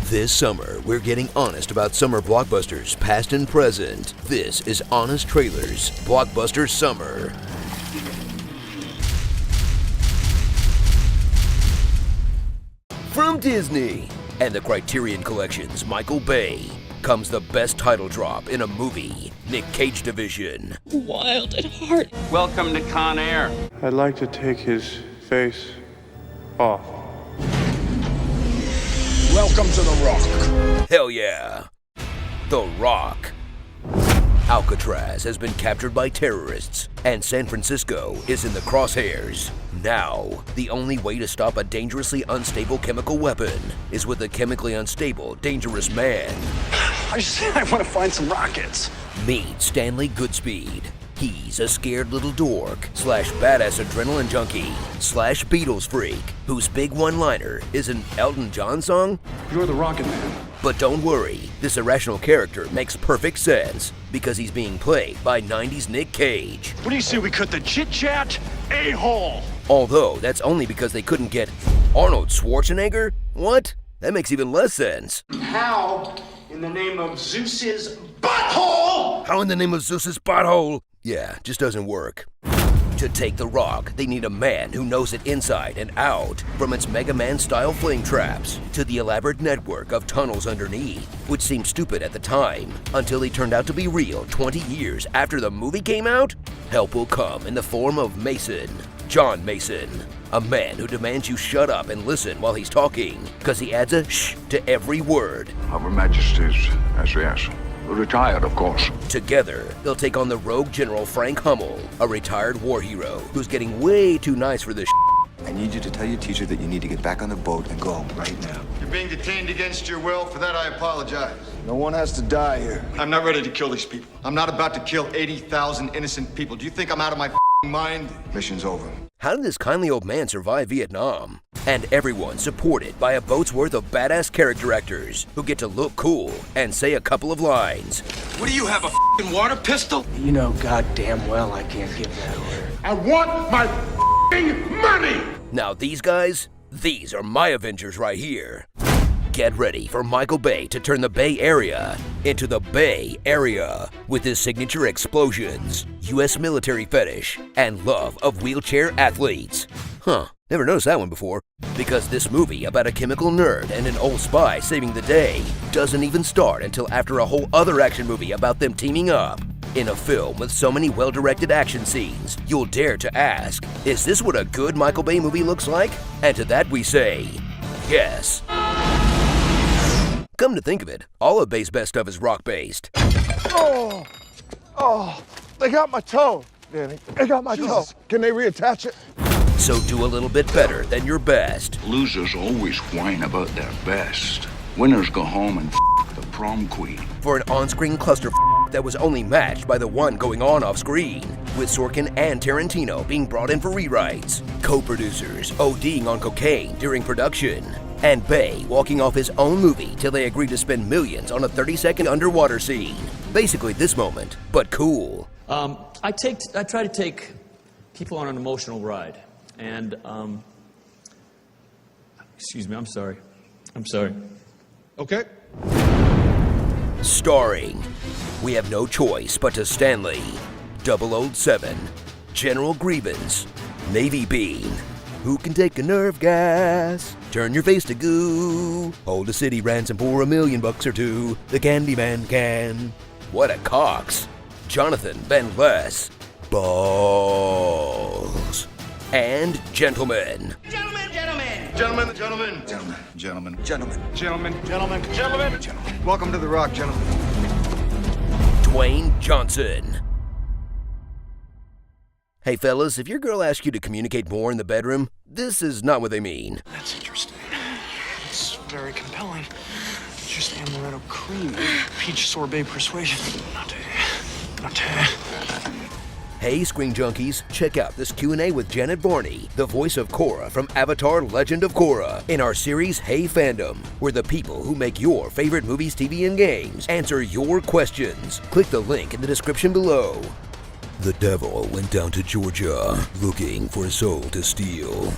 This summer, we're getting honest about summer blockbusters, past and present. This is Honest Trailers, Blockbuster Summer. From Disney and the Criterion Collection's Michael Bay comes the best title drop in a movie, Nick Cage Division. Wild at heart. Welcome to Con Air. I'd like to take his face off. Welcome to the Rock. Hell yeah. The Rock. Alcatraz has been captured by terrorists, and San Francisco is in the crosshairs. Now, the only way to stop a dangerously unstable chemical weapon is with a chemically unstable, dangerous man. I want to find some rockets. Meet Stanley Goodspeed. He's a scared little dork slash badass adrenaline junkie slash Beatles freak whose big one-liner is an Elton John song. You're the Rocket Man. But don't worry, this irrational character makes perfect sense because he's being played by 90s Nick Cage. What do you say we cut the chit-chat? A-hole. Although that's only because they couldn't get Arnold Schwarzenegger? What? That makes even less sense. How in the name of Zeus's butthole? How in the name of Zeus's butthole? Yeah, just doesn't work. To take the Rock, they need a man who knows it inside and out, from its Mega Man-style flame traps to the elaborate network of tunnels underneath, which seemed stupid at the time, until he turned out to be real 20 years after the movie came out. Help will come in the form of Mason, John Mason, a man who demands you shut up and listen while he's talking, because he adds a shh to every word. Our Majesty's SAS. Retired, of course. Together, they'll take on the rogue General Frank Hummel, a retired war hero who's getting way too nice for this I need you to tell your teacher that you need to get back on the boat and go right now. You're being detained against your will. For that, I apologize. No one has to die here. I'm not ready to kill these people. I'm not about to kill 80,000 innocent people. Do you think I'm out of my mind? Mission's over. How did this kindly old man survive Vietnam? And everyone supported by a boat's worth of badass character actors who get to look cool and say a couple of lines. What do you have, a water pistol? You know goddamn well I can't give that order. I want my money! Now these guys, these are my Avengers right here. Get ready for Michael Bay to turn the Bay Area into the Bay Area with his signature explosions, US military fetish, and love of wheelchair athletes. Huh, never noticed that one before. Because this movie about a chemical nerd and an old spy saving the day doesn't even start until after a whole other action movie about them teaming up. In a film with so many well-directed action scenes, you'll dare to ask, is this what a good Michael Bay movie looks like? And to that we say, yes. Come to think of it, all of Bay's best stuff is rock-based. Oh, they got my toe, Danny. They got my toe. Can they reattach it? So do a little bit better than your best. Losers always whine about their best. Winners go home and the prom queen. For an on-screen cluster that was only matched by the one going on off-screen, with Sorkin and Tarantino being brought in for rewrites, co-producers ODing on cocaine during production, and Bay walking off his own movie till they agreed to spend millions on a 30-second underwater scene. Basically this moment, but cool. I try to take people on an emotional ride, and excuse me, I'm sorry. Okay. Starring, we have no choice but to Stanley, 007, General Grievance, Navy Beehn, who can take a nerve gas, turn your face to goo, hold a city ransom for $1 million or two, the Candyman can. What a cox. Jonathan Van Ness, balls. And gentlemen. Gentlemen. Welcome to the Rock, gentlemen. Dwayne Johnson. Hey fellas, if your girl asks you to communicate more in the bedroom, this is not what they mean. That's interesting. It's very compelling. Just amaretto cream, peach sorbet persuasion. Not. Hey Screen Junkies, check out this Q&A with Janet Varney, the voice of Korra from Avatar Legend of Korra, in our series Hey Fandom, where the people who make your favorite movies, TV, and games answer your questions. Click the link in the description below. The devil went down to Georgia looking for a soul to steal.